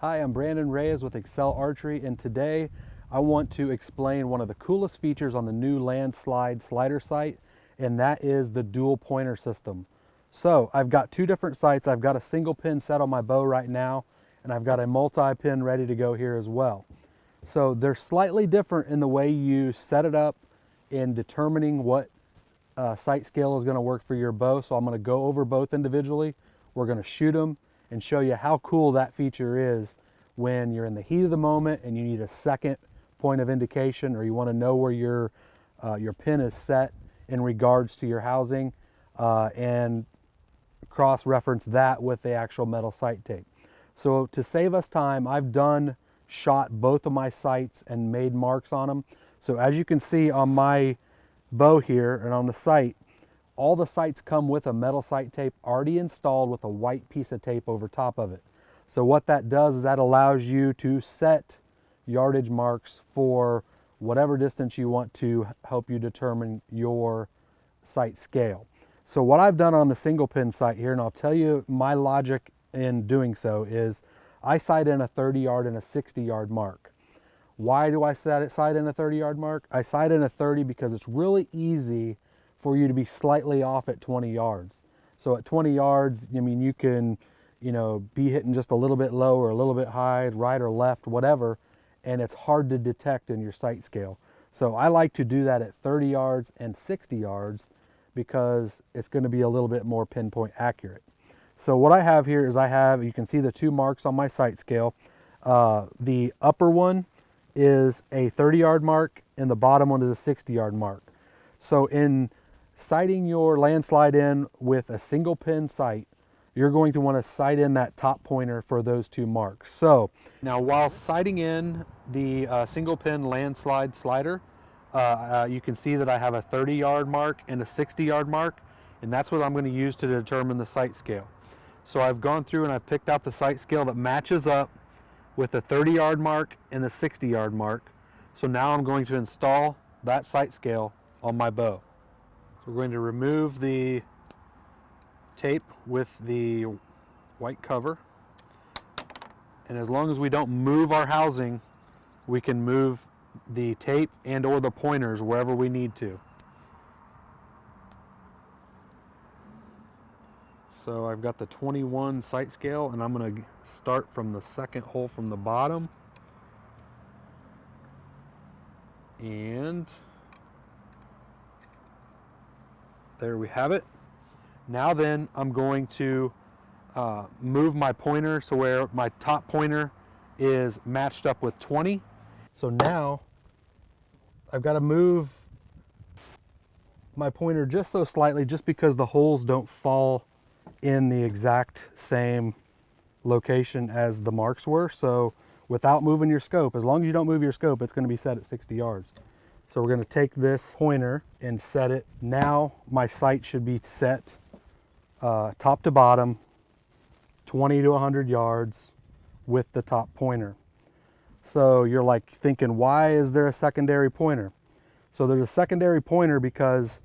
Hi, I'm Brandon Reyes with AXCEL Archery, and today I want to explain one of the coolest features on the new Landslyde slider sight, and that is the dual pointer system. So I've got two different sights. I've got a single pin set on my bow right now, and I've got a multi-pin ready to go here as well. So they're slightly different in the way you set it up in determining what sight scale is going to work for your bow. So I'm going to go over both individually. We're going to shoot them and show you how cool that feature is when you're in the heat of the moment and you need a second point of indication, or you want to know where your pin is set in regards to your housing, and cross-reference that with the actual metal sight tape. So to save us time, I've shot both of my sights and made marks on them. So as you can see on my bow here and on the sight, all the sights come with a metal sight tape already installed with a white piece of tape over top of it. So what that does is that allows you to set yardage marks for whatever distance you want to help you determine your sight scale. So what I've done on the single pin sight here, and I'll tell you my logic in doing so, is I sight in a 30-yard and a 60-yard mark. Why do I sight in a 30-yard mark? I sight in a 30 because it's really easy for you to be slightly off at 20 yards. So at 20 yards, I mean, you can, be hitting just a little bit low or a little bit high, right or left, whatever, and it's hard to detect in your sight scale. So I like to do that at 30 yards and 60 yards because it's going to be a little bit more pinpoint accurate. So what I have here is you can see the two marks on my sight scale. The upper one is a 30-yard mark and the bottom one is a 60-yard mark. So in sighting your Landslyde in with a single pin sight, you're going to want to sight in that top pointer for those two marks. So now while sighting in the single pin Landslyde slider, you can see that I have a 30-yard mark and a 60-yard mark, and that's what I'm going to use to determine the sight scale. So I've gone through and I've picked out the sight scale that matches up with the 30-yard mark and the 60-yard mark. So now I'm going to install that sight scale on my bow. So we're going to remove the tape with the white cover. And as long as we don't move our housing, we can move the tape and or the pointers wherever we need to. So I've got the 21 sight scale, and I'm going to start from the second hole from the bottom. And there we have it. Now then, I'm going to move my pointer so where my top pointer is matched up with 20. So now I've got to move my pointer just so slightly, just because the holes don't fall in the exact same location as the marks were. So without moving your scope, as long as you don't move your scope, it's going to be set at 60 yards. So we're going to take this pointer and set it. Now my sight should be set top to bottom, 20 to 100 yards with the top pointer. So you're like thinking, why is there a secondary pointer? So there's a secondary pointer because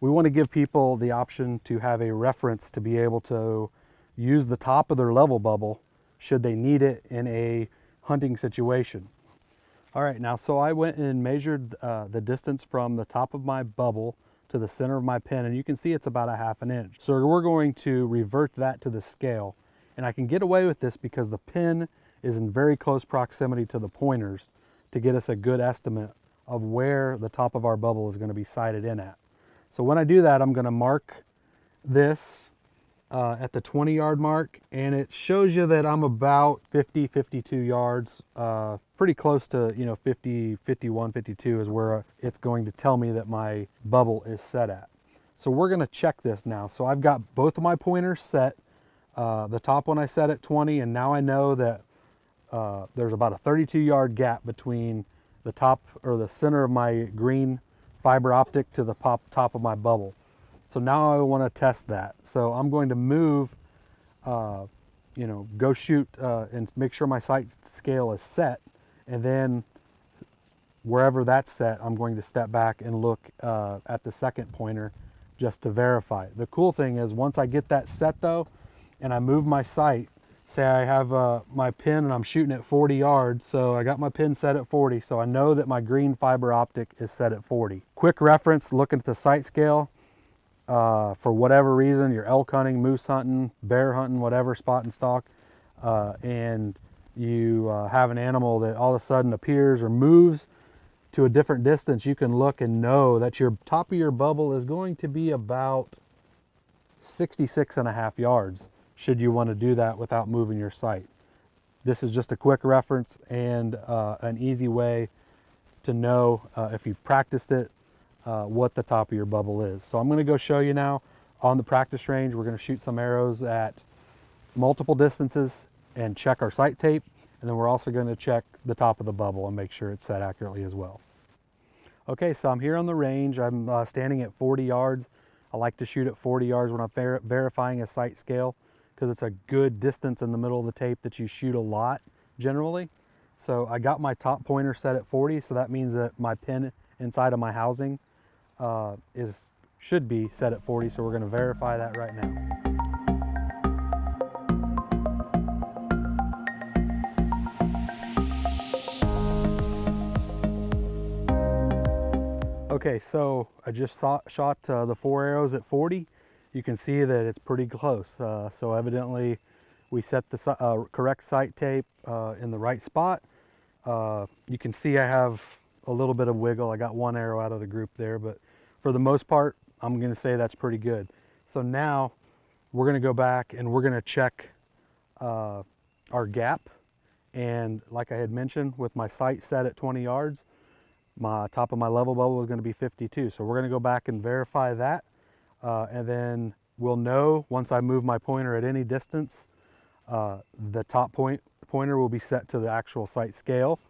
we want to give people the option to have a reference to be able to use the top of their level bubble should they need it in a hunting situation. All right, now so I went and measured the distance from the top of my bubble to the center of my pin, and you can see it's about a ½ inch. So we're going to revert that to the scale. And I can get away with this because the pin is in very close proximity to the pointers to get us a good estimate of where the top of our bubble is going to be sighted in at. So when I do that, I'm going to mark this at the 20-yard mark, and it shows you that I'm about 50, 52 yards, pretty close to 50, 51, 52 is where it's going to tell me that my bubble is set at. So we're going to check this now. So I've got both of my pointers set. The top one I set at 20, and now I know that there's about a 32-yard gap between the top or the center of my green fiber optic to the top of my bubble. So now I want to test that. So I'm going to move, go shoot and make sure my sight scale is set, and then wherever that's set, I'm going to step back and look at the second pointer just to verify. The cool thing is once I get that set though, and I move my sight, say I have my pin and I'm shooting at 40 yards, so I got my pin set at 40, so I know that my green fiber optic is set at 40. Quick reference, looking at the sight scale, for whatever reason, you're elk hunting, moose hunting, bear hunting, whatever, spot and stalk, and you have an animal that all of a sudden appears or moves to a different distance, you can look and know that your top of your bubble is going to be about 66.5 yards, should you want to do that without moving your sight. This is just a quick reference and an easy way to know, if you've practiced it, what the top of your bubble is. So I'm going to go show you now on the practice range. We're going to shoot some arrows at multiple distances and check our sight tape, and then we're also going to check the top of the bubble and make sure it's set accurately as well. Okay, so I'm here on the range. I'm standing at 40 yards. I like to shoot at 40 yards when I'm verifying a sight scale, because it's a good distance in the middle of the tape that you shoot a lot generally. So I got my top pointer set at 40, so that means that my pin inside of my housing should be set at 40, so we're going to verify that right now. Okay, so I just shot the 4 arrows at 40. You can see that it's pretty close. So evidently we set the correct sight tape in the right spot. You can see I have a little bit of wiggle. I got 1 arrow out of the group there, but for the most part, I'm going to say that's pretty good. So now we're going to go back and we're going to check our gap. And like I had mentioned, with my sight set at 20 yards, my top of my level bubble is going to be 52. So we're going to go back and verify that. And then we'll know once I move my pointer at any distance, the top pointer will be set to the actual sight scale.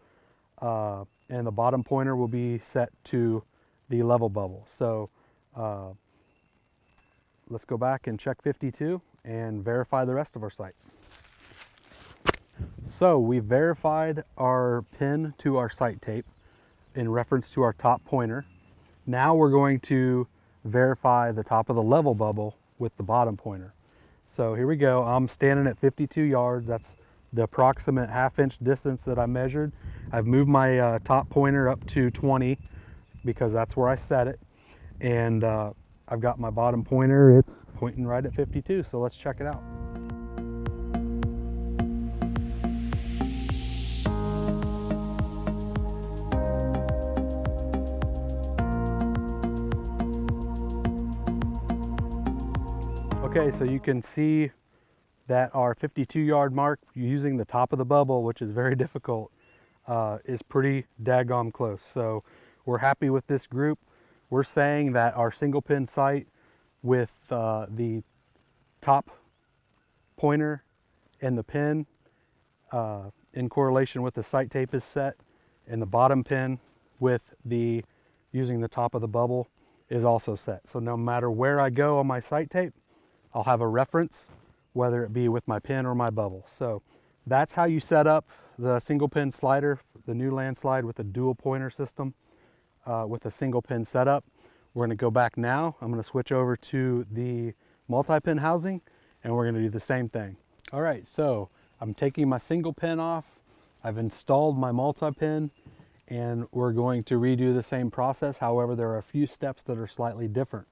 And the bottom pointer will be set to the level bubble. So let's go back and check 52 and verify the rest of our sight. So we verified our pin to our sight tape in reference to our top pointer. Now we're going to verify the top of the level bubble with the bottom pointer. So here we go. I'm standing at 52 yards. That's the approximate half-inch distance that I measured. I've moved my top pointer up to 20 because that's where I set it. And I've got my bottom pointer. It's pointing right at 52. So let's check it out. Okay, so you can see that our 52-yard mark using the top of the bubble, which is very difficult, is pretty daggone close. So we're happy with this group. We're saying that our single pin sight with the top pointer and the pin in correlation with the sight tape is set, and the bottom pin with using the top of the bubble is also set. So no matter where I go on my sight tape, I'll have a reference, whether it be with my pin or my bubble. So that's how you set up the single pin slider, the new Landslyde with a dual pointer system with a single pin setup. We're going to go back now. I'm going to switch over to the multi-pin housing and we're going to do the same thing. All right, so I'm taking my single pin off. I've installed my multi-pin and we're going to redo the same process. However, there are a few steps that are slightly different.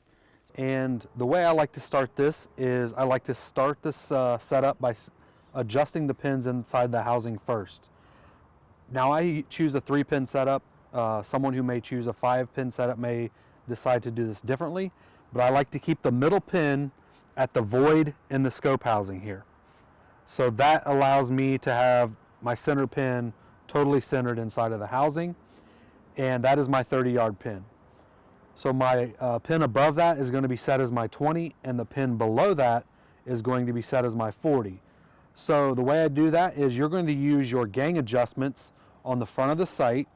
And the way I like to start this is I like to start this setup by adjusting the pins inside the housing first. Now I choose a 3-pin setup. Someone who may choose a 5-pin setup may decide to do this differently, but I like to keep the middle pin at the void in the scope housing here. So that allows me to have my center pin totally centered inside of the housing, and that is my 30-yard pin. So my pin above that is going to be set as my 20, and the pin below that is going to be set as my 40. So the way I do that is you're going to use your gang adjustments on the front of the sight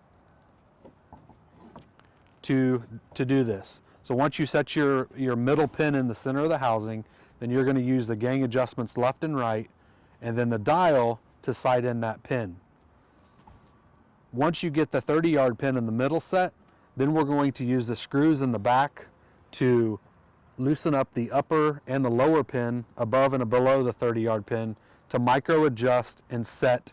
to do this. So once you set your middle pin in the center of the housing, then you're going to use the gang adjustments left and right, and then the dial to sight in that pin. Once you get the 30-yard pin in the middle set, then we're going to use the screws in the back to loosen up the upper and the lower pin above and below the 30-yard pin to micro adjust and set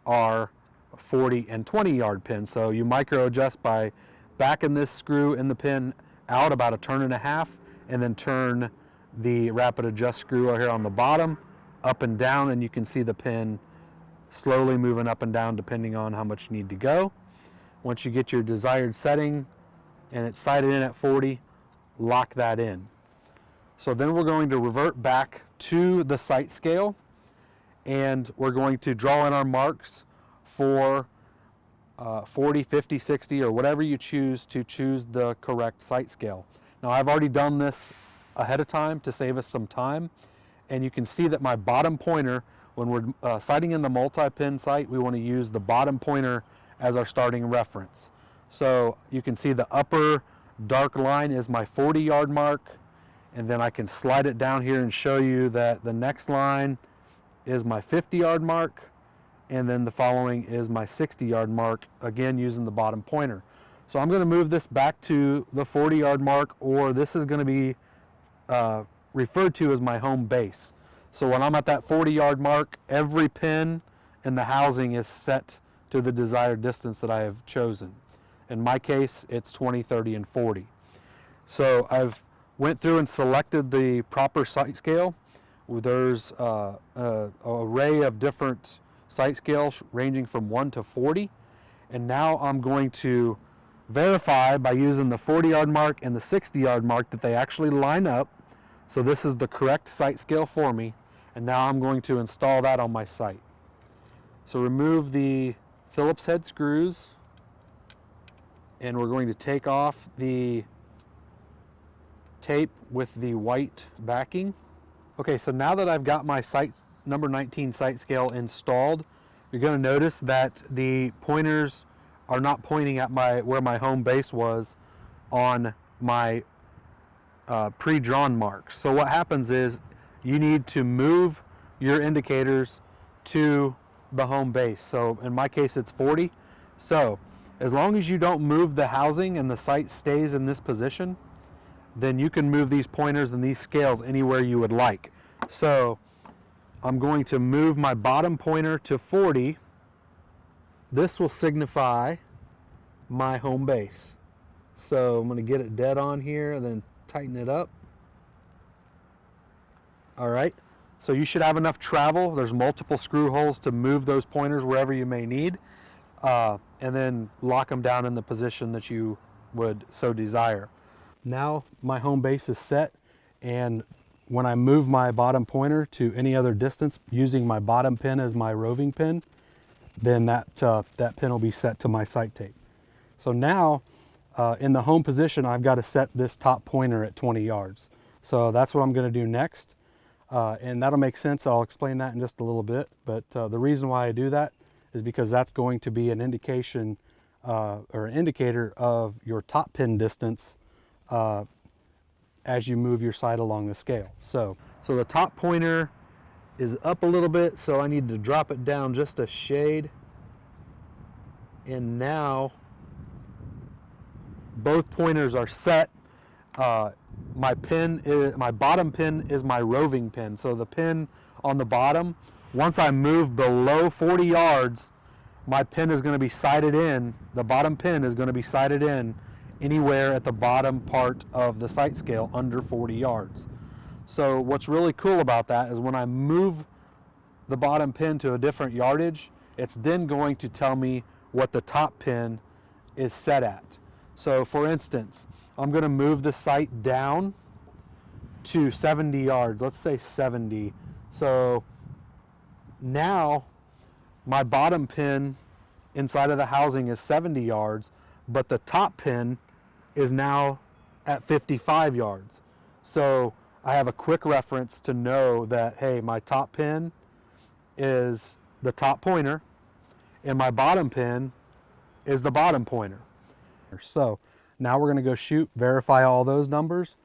our 40 and 20 yard pin. So you micro adjust by backing this screw in the pin out about a turn and a half, and then turn the rapid adjust screw right here on the bottom up and down, and you can see the pin slowly moving up and down depending on how much you need to go. Once you get your desired setting and it's sighted in at 40, lock that in. So then we're going to revert back to the sight scale, and we're going to draw in our marks for 40, 50, 60, or whatever you choose to choose the correct sight scale. Now I've already done this ahead of time to save us some time, and you can see that my bottom pointer, when we're sighting in the multi-pin sight, we want to use the bottom pointer as our starting reference. So you can see the upper dark line is my 40 yard mark, and then I can slide it down here and show you that the next line is my 50 yard mark, and then the following is my 60 yard mark, again using the bottom pointer. So I'm going to move this back to the 40 yard mark, or this is going to be referred to as my home base. So when I'm at that 40 yard mark, every pin in the housing is set to the desired distance that I have chosen. In my case, it's 20, 30, and 40. So I've went through and selected the proper sight scale. There's an array of different sight scales ranging from 1 to 40. And now I'm going to verify by using the 40 yard mark and the 60 yard mark that they actually line up. So this is the correct sight scale for me. And now I'm going to install that on my sight. So remove the Phillips head screws, and we're going to take off the tape with the white backing. Okay, so now that I've got my sight number 19 sight scale installed, you're going to notice that the pointers are not pointing at where my home base was on my pre-drawn marks. So what happens is you need to move your indicators to the home base. So in my case it's 40. So as long as you don't move the housing and the sight stays in this position, then you can move these pointers and these scales anywhere you would like. So I'm going to move my bottom pointer to 40. This will signify my home base. So I'm going to get it dead on here and then tighten it up. All right, so you should have enough travel. There's multiple screw holes to move those pointers wherever you may need, and then lock them down in the position that you would so desire. Now my home base is set, and when I move my bottom pointer to any other distance using my bottom pin as my roving pin, then that pin will be set to my sight tape. So now in the home position, I've got to set this top pointer at 20 yards. So that's what I'm going to do next. And that'll make sense. I'll explain that in just a little bit. But the reason why I do that is because that's going to be an indication or an indicator of your top pin distance as you move your sight along the scale. So the top pointer is up a little bit, so I need to drop it down just a shade. And now both pointers are set. My bottom pin is my roving pin. So the pin on the bottom, once I move below 40 yards, my pin is going to be sighted in. The bottom pin is going to be sighted in anywhere at the bottom part of the sight scale under 40 yards. So what's really cool about that is when I move the bottom pin to a different yardage, it's then going to tell me what the top pin is set at. So for instance, I'm going to move the sight down to 70 yards. Let's say 70. So now my bottom pin inside of the housing is 70 yards, but the top pin is now at 55 yards. So I have a quick reference to know that, hey, my top pin is the top pointer and my bottom pin is the bottom pointer. So now we're going to go shoot, verify all those numbers,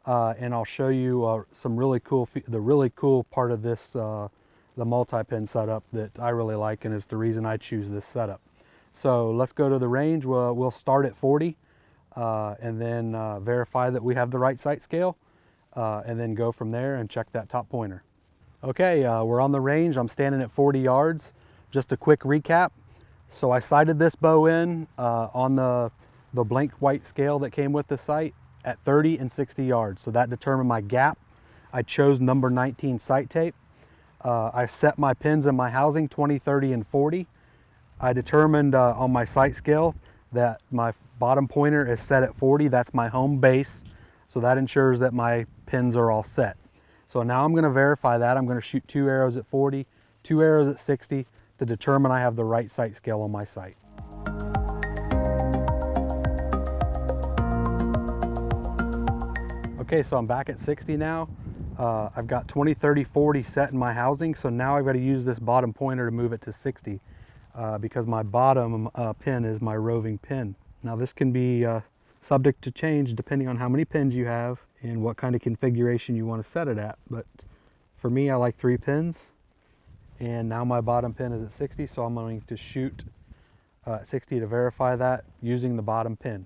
and I'll show you some really cool, the really cool part of this, the multi-pin setup that I really like, and is the reason I choose this setup. So let's go to the range. We'll start at 40 and then verify that we have the right sight scale, and then go from there and check that top pointer. Okay, we're on the range. I'm standing at 40 yards. Just a quick recap. So I sighted this bow in on the blank white scale that came with the sight at 30 and 60 yards. So that determined my gap. I chose number 19 sight tape. I set my pins in my housing 20, 30, and 40. I determined on my sight scale that my bottom pointer is set at 40. That's my home base. So that ensures that my pins are all set. So now I'm going to verify that. I'm going to shoot 2 arrows at 40, 2 arrows at 60 to determine I have the right sight scale on my sight. Okay, so I'm back at 60 now. I've got 20, 30, 40 set in my housing. So now I've got to use this bottom pointer to move it to 60 because my bottom pin is my roving pin. Now this can be subject to change depending on how many pins you have and what kind of configuration you want to set it at. But for me, I like 3 pins. And now my bottom pin is at 60, so I'm going to shoot 60 to verify that using the bottom pin.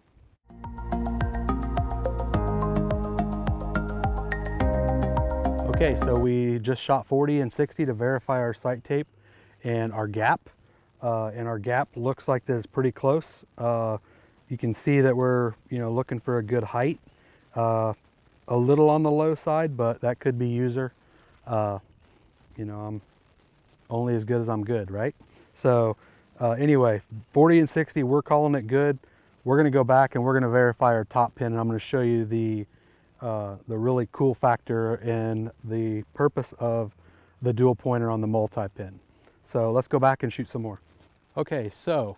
Okay, so we just shot 40 and 60 to verify our sight tape and our gap. And our gap looks like this pretty close. You can see that we're looking for a good height. A little on the low side, but that could be user. I'm only as good as I'm good, right? So anyway, 40 and 60, we're calling it good. We're going to go back and we're going to verify our top pin, and I'm going to show you the really cool factor in the purpose of the dual pointer on the multi-pin. So let's go back and shoot some more. Okay, so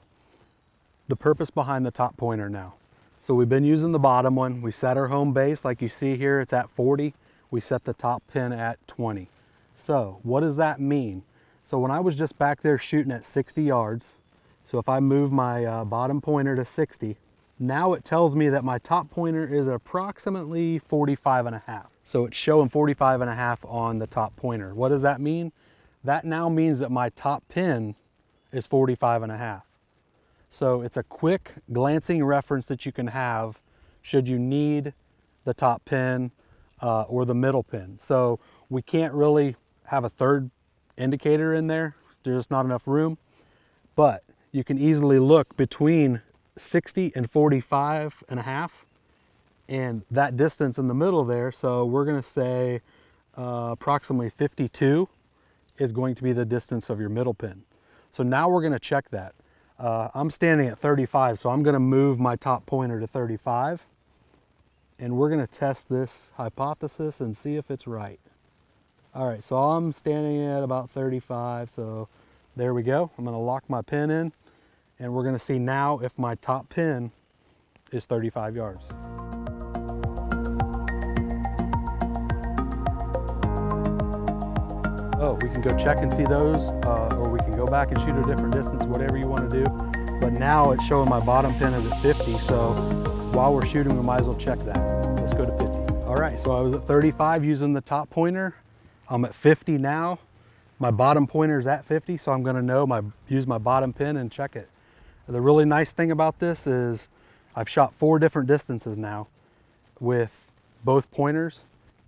the purpose behind the top pointer now. So we've been using the bottom one. We set our home base, like you see here, it's at 40. We set the top pin at 20. So what does that mean? So when I was just back there shooting at 60 yards, so if I move my bottom pointer to 60, now it tells me that my top pointer is approximately 45 and a half. So it's showing 45 and a half on the top pointer. What does that mean? That now means that my top pin is 45 and a half. So it's a quick glancing reference that you can have should you need the top pin or the middle pin. So we can't really have a third indicator in there. There's not enough room, but you can easily look between 60 and 45 and a half and that distance in the middle there. So we're going to say approximately 52 is going to be the distance of your middle pin. So now we're going to check that. I'm standing at 35, so I'm going to move my top pointer to 35, and we're going to test this hypothesis and see if it's right. All right, so I'm standing at about 35, so there we go. I'm going to lock my pin in, and we're going to see now if my top pin is 35 yards. Oh, we can go check and see those, or we can go back and shoot a different distance, whatever you want to do. But now it's showing my bottom pin is at 50, so while we're shooting, we might as well check that. Let's go to 50. All right, so I was at 35 using the top pointer. I'm at 50 now. My bottom pointer is at 50, so I'm going to use my bottom pin and check it. The really nice thing about this is I've shot 4 different distances now with both pointers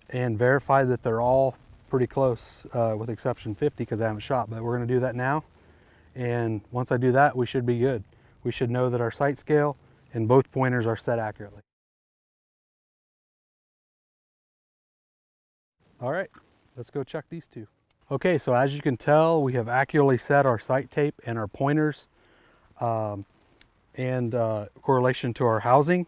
and verified that they're all pretty close, with exception 50 because I haven't shot, but we're going to do that now. And once I do that, we should be good. We should know that our sight scale and both pointers are set accurately. All right, let's go check these two. Okay, so as you can tell, we have accurately set our sight tape and our pointers and correlation to our housing.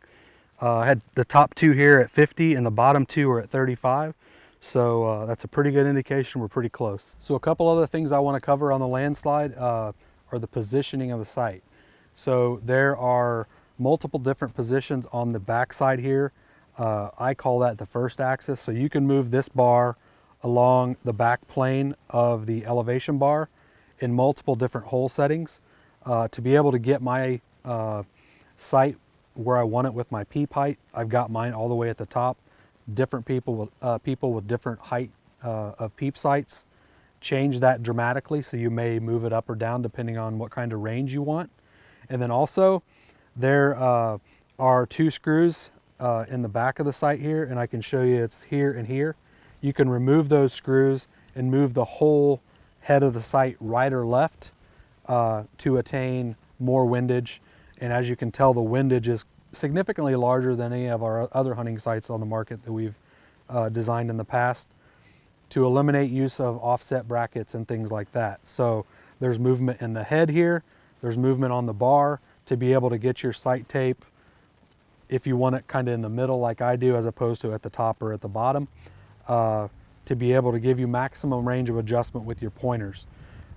I had the top 2 here at 50 and the bottom 2 are at 35. So that's a pretty good indication we're pretty close. So a couple other things I want to cover on the landslide are the positioning of the sight. So there are multiple different positions on the back side here. I call that the first axis. So you can move this bar along the back plane of the elevation bar in multiple different hole settings to be able to get my sight where I want it with my peep height. I've got mine all the way at the top. Different people with different height of peep sights change that dramatically, so you may move it up or down depending on what kind of range you want. And then also there are 2 screws in the back of the sight here, and I can show you it's here and here. You can remove those screws and move the whole head of the sight right or left to attain more windage. And as you can tell, the windage is significantly larger than any of our other hunting sights on the market that we've designed in the past, to eliminate use of offset brackets and things like that. So there's movement in the head here, there's movement on the bar to be able to get your sight tape, if you want it kind of in the middle like I do, as opposed to at the top or at the bottom, to be able to give you maximum range of adjustment with your pointers.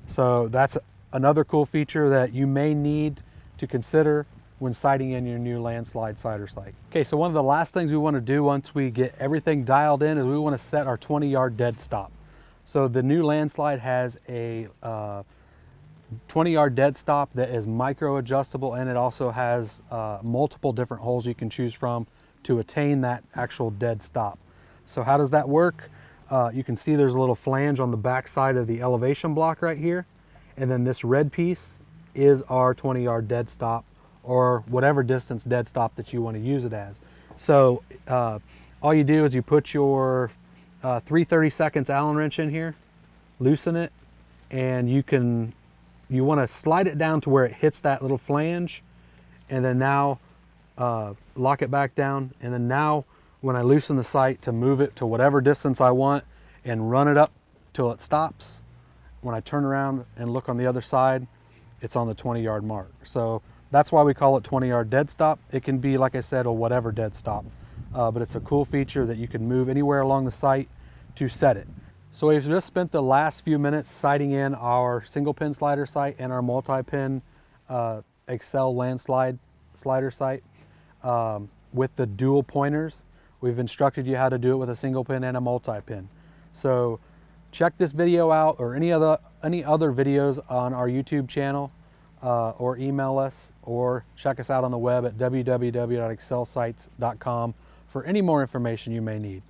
So that's another cool feature that you may need to consider when sighting in your new Landslide slider sight. Okay, so one of the last things we want to do once we get everything dialed in is we want to set our 20-yard dead stop. So the new Landslide has a 20-yard dead stop that is micro adjustable, and it also has multiple different holes you can choose from to attain that actual dead stop. So how does that work? You can see there's a little flange on the back side of the elevation block right here, and then this red piece is our 20-yard dead stop, or whatever distance dead stop that you want to use it as. So all you do is you put your 3/32 Allen wrench in here, loosen it, and you want to slide it down to where it hits that little flange, and then now lock it back down. And then now when I loosen the sight to move it to whatever distance I want and run it up till it stops, when I turn around and look on the other side, it's on the 20-yard mark. So that's why we call it 20-yard dead stop. It can be, like I said, a whatever dead stop, but it's a cool feature that you can move anywhere along the sight to set it. So we've just spent the last few minutes sighting in our single pin slider sight and our multi-pin AXCEL Landslyde slider sight with the dual pointers. We've instructed you how to do it with a single pin and a multi-pin. So check this video out, or any other videos on our YouTube channel, or email us, or check us out on the web at www.axcelsights.com for any more information you may need.